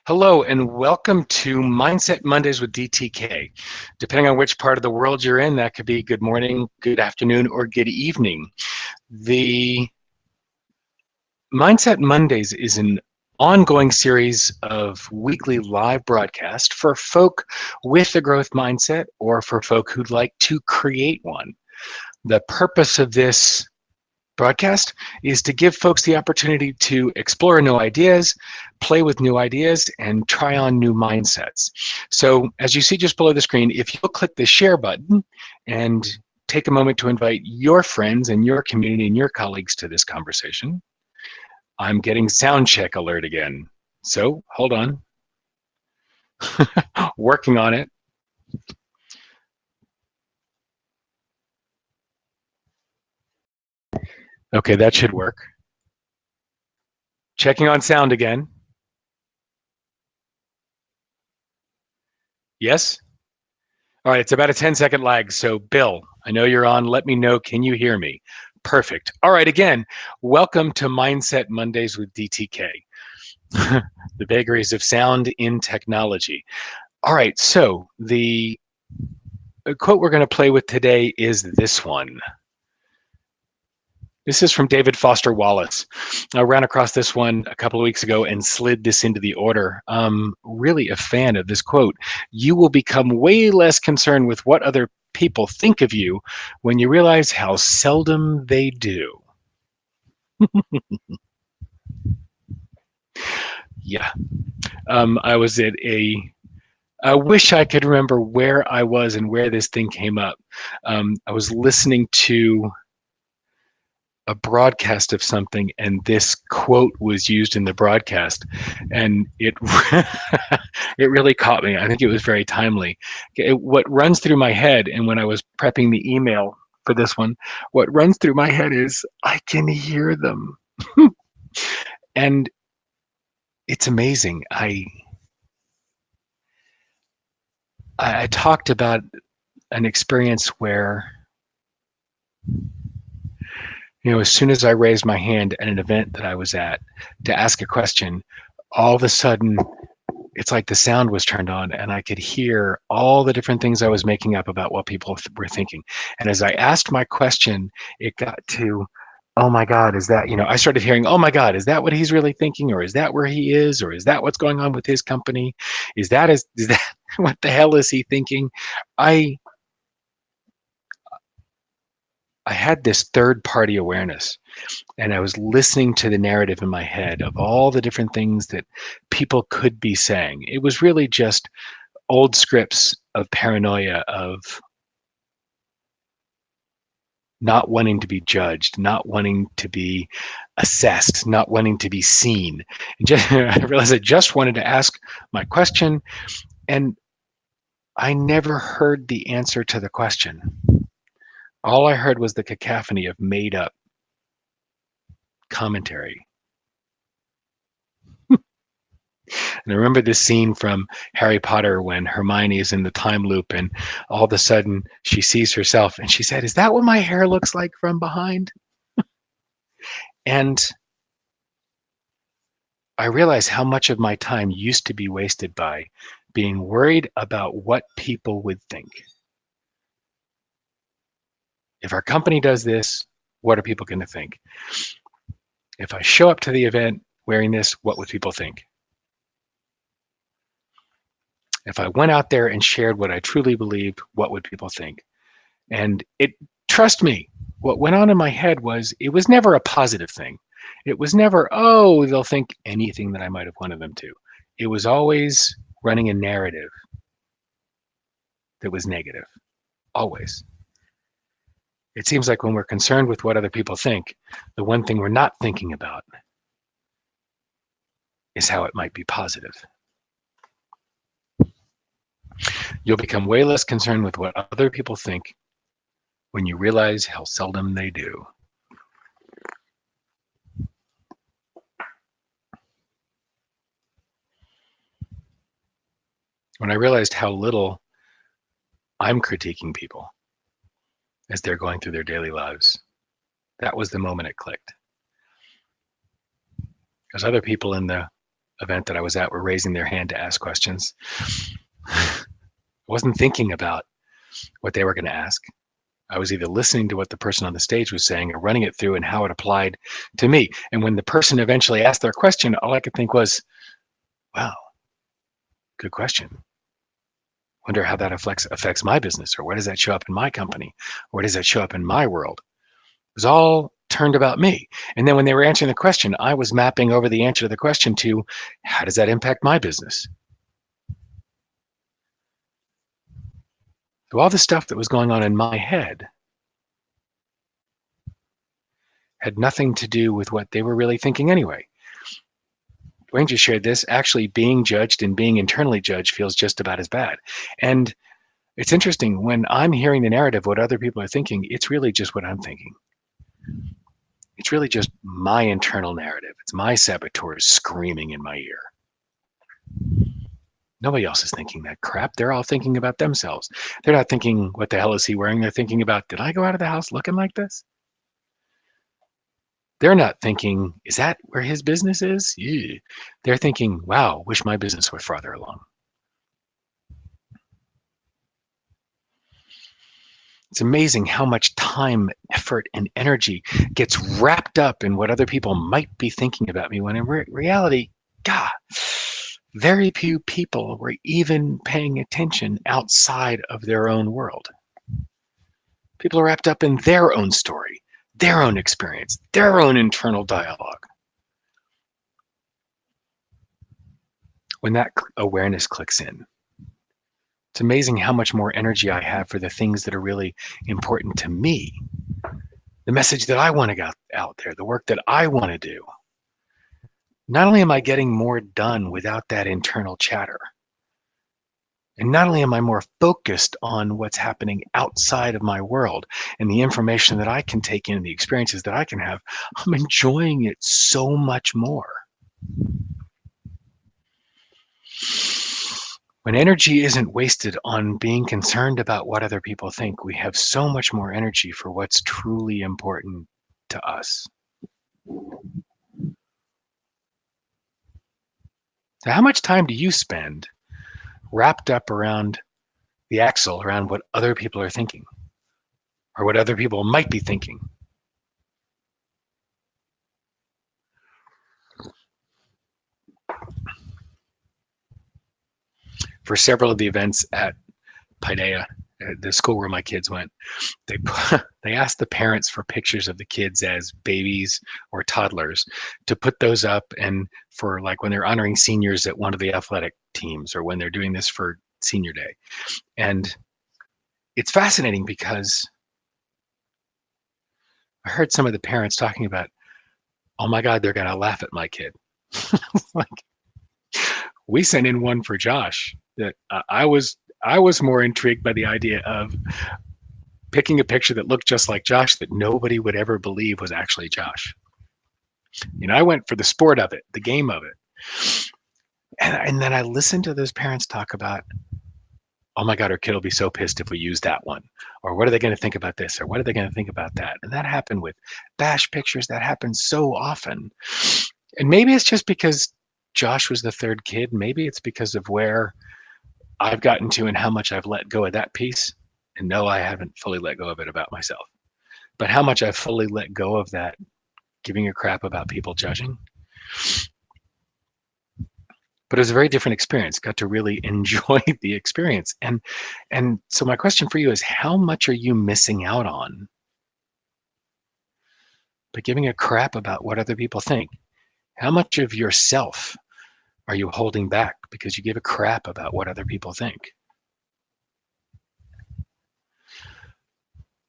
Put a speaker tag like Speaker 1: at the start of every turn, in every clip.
Speaker 1: Hello and welcome to Mindset Mondays with DTK. Depending on which part of the world you're in, that could be good morning, good afternoon, or good evening. The Mindset Mondays is an ongoing series of weekly live broadcasts for folk with a growth mindset or for folk who'd like to create one. The purpose of this broadcast is to give folks the opportunity to explore new ideas, play with new ideas, and try on new mindsets. So as you see just below the screen, if you'll click the share button and take a moment to invite your friends and your community and your colleagues to this conversation. I'm getting sound check alert again. So hold on. Working on it. Okay, that should work. Checking on sound again. Yes? All right, it's about a 10-second lag. So Bill, I know you're on. Let me know, can you hear me? Perfect. All right, again, welcome to Mindset Mondays with DTK, the vagaries of sound in technology. All right, so the quote we're going to play with today is this one. This is from David Foster Wallace. I ran across this one a couple of weeks ago and slid this into the order. I'm really a fan of this quote. You will become way less concerned with what other people think of you when you realize how seldom they do. Yeah. I was at I wish I could remember where I was and where this thing came up. I was listening to a broadcast of something and this quote was used in the broadcast and it it really caught me. I think it was very timely. What runs through my head, and when I was prepping the email for this one, what runs through my head is I can hear them. And it's amazing. I talked about an experience where, as soon as I raised my hand at an event that I was at to ask a question, all of a sudden it's like the sound was turned on and I could hear all the different things I was making up about what people were thinking. And as I asked my question, it got to, oh my God, is that, I started hearing, oh my God, is that what he's really thinking? Or is that where he is? Or is that what's going on with his company? Is that what the hell is he thinking? I had this third party awareness and I was listening to the narrative in my head of all the different things that people could be saying. It was really just old scripts of paranoia, of not wanting to be judged, not wanting to be assessed, not wanting to be seen. I realized I just wanted to ask my question, and I never heard the answer to the question. All I heard was the cacophony of made up commentary. And I remember this scene from Harry Potter when Hermione is in the time loop and all of a sudden she sees herself and she said, "Is that what my hair looks like from behind?" And I realized how much of my time used to be wasted by being worried about what people would think. If our company does this, what are people going to think? If I show up to the event wearing this, what would people think? If I went out there and shared what I truly believed, what would people think? And trust me, what went on in my head was, it was never a positive thing. It was never, oh, they'll think anything that I might have wanted them to. It was always running a narrative that was negative, always. It seems like when we're concerned with what other people think, the one thing we're not thinking about is how it might be positive. You'll become way less concerned with what other people think when you realize how seldom they do. When I realized how little I'm critiquing people as they're going through their daily lives, that was the moment it clicked. Because other people in the event that I was at were raising their hand to ask questions. I wasn't thinking about what they were going to ask. I was either listening to what the person on the stage was saying or running it through and how it applied to me. And when the person eventually asked their question, all I could think was, wow, good question. Wonder how that affects my business, or where does that show up in my company? Where does that show up in my world? It was all turned about me. And then when they were answering the question, I was mapping over the answer to the question to how does that impact my business? So all the stuff that was going on in my head had nothing to do with what they were really thinking anyway. Dwayne just shared this. Actually, being judged and being internally judged feels just about as bad. And it's interesting, when I'm hearing the narrative, what other people are thinking, it's really just what I'm thinking. It's really just my internal narrative. It's my saboteurs screaming in my ear. Nobody else is thinking that crap. They're all thinking about themselves. They're not thinking, what the hell is he wearing? They're thinking about, did I go out of the house looking like this? They're not thinking, is that where his business is? Ew. They're thinking, wow, wish my business were farther along. It's amazing how much time, effort, and energy gets wrapped up in what other people might be thinking about me, when in reality, God, very few people were even paying attention outside of their own world. People are wrapped up in their own story, their own experience, their own internal dialogue. When that awareness clicks in, it's amazing how much more energy I have for the things that are really important to me, the message that I want to get out there, the work that I want to do. Not only am I getting more done without that internal chatter, and not only am I more focused on what's happening outside of my world and the information that I can take in, the experiences that I can have, I'm enjoying it so much more. When energy isn't wasted on being concerned about what other people think, we have so much more energy for what's truly important to us. So how much time do you spend wrapped up around the axle, around what other people are thinking or what other people might be thinking? For several of the events at Paideia, the school where my kids went, they asked the parents for pictures of the kids as babies or toddlers to put those up, and for like when they're honoring seniors at one of the athletic teams, or when they're doing this for senior day. And it's fascinating because I heard some of the parents talking about, oh my God, they're going to laugh at my kid. Like, we sent in one for Josh that I was more intrigued by the idea of picking a picture that looked just like Josh that nobody would ever believe was actually Josh. I went for the sport of it, the game of it. And then I listened to those parents talk about, oh my God, our kid will be so pissed if we use that one. Or what are they going to think about this? Or what are they going to think about that? And that happened with bash pictures. That happens so often. And maybe it's just because Josh was the third kid. Maybe it's because of where I've gotten to and how much I've let go of that piece. And no, I haven't fully let go of it about myself. But how much I've fully let go of that giving a crap about people judging. But it was a very different experience. Got to really enjoy the experience. And so my question for you is, how much are you missing out on by giving a crap about what other people think? How much of yourself are you holding back because you give a crap about what other people think?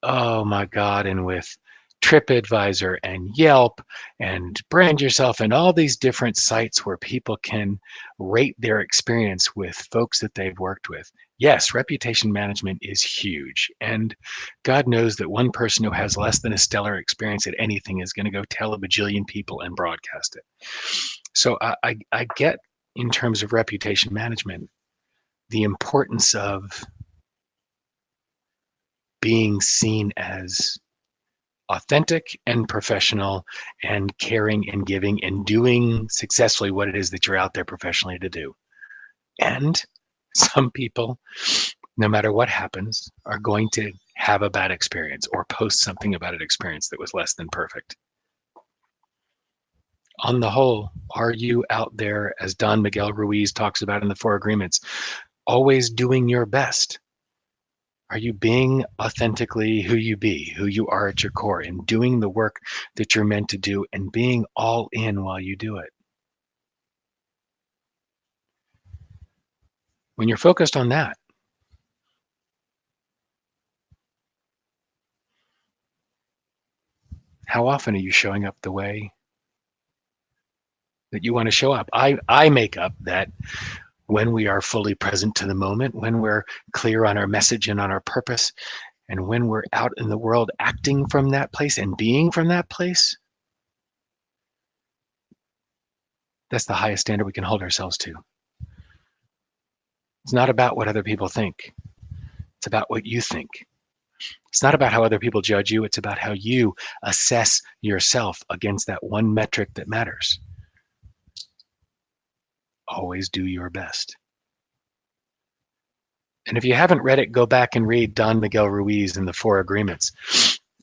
Speaker 1: Oh my God, and with TripAdvisor and Yelp and Brand Yourself and all these different sites where people can rate their experience with folks that they've worked with. Yes, reputation management is huge. And God knows that one person who has less than a stellar experience at anything is going to go tell a bajillion people and broadcast it. So I get, in terms of reputation management, the importance of being seen as authentic and professional and caring and giving and doing successfully what it is that you're out there professionally to do. And some people, no matter what happens, are going to have a bad experience or post something about an experience that was less than perfect. On the whole, are you out there, as Don Miguel Ruiz talks about in the Four Agreements, always doing your best? Are you being authentically who you are at your core, and doing the work that you're meant to do and being all in while you do it? When you're focused on that, how often are you showing up the way that you want to show up? I make up that when we are fully present to the moment, when we're clear on our message and on our purpose, and when we're out in the world acting from that place and being from that place, that's the highest standard we can hold ourselves to. It's not about what other people think. It's about what you think. It's not about how other people judge you. It's about how you assess yourself against that one metric that matters. Always do your best. And if you haven't read it, go back and read Don Miguel Ruiz in the Four Agreements.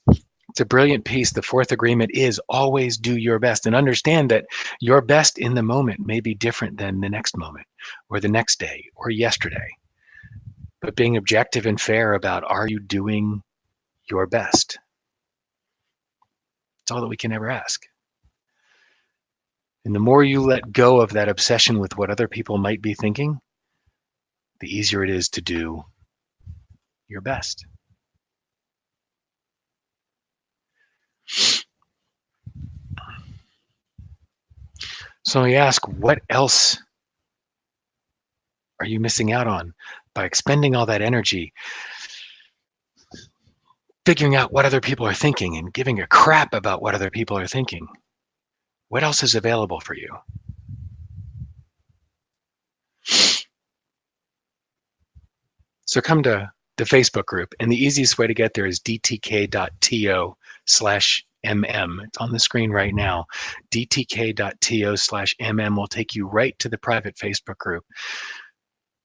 Speaker 1: It's a brilliant piece. The fourth agreement is always do your best, and understand that your best in the moment may be different than the next moment or the next day or yesterday. But being objective and fair about, are you doing your best? It's all that we can ever ask. And the more you let go of that obsession with what other people might be thinking, the easier it is to do your best. So we ask, what else are you missing out on by expending all that energy figuring out what other people are thinking and giving a crap about what other people are thinking? What else is available for you? So come to the Facebook group, and the easiest way to get there is dtk.to/mm. It's on the screen right now. dtk.to/mm will take you right to the private Facebook group.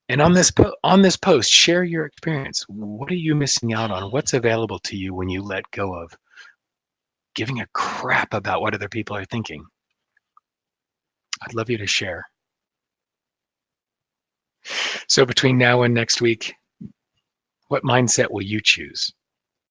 Speaker 1: And on this post, share your experience. What are you missing out on? What's available to you when you let go of giving a crap about what other people are thinking? I'd love you to share. So between now and next week, what mindset will you choose?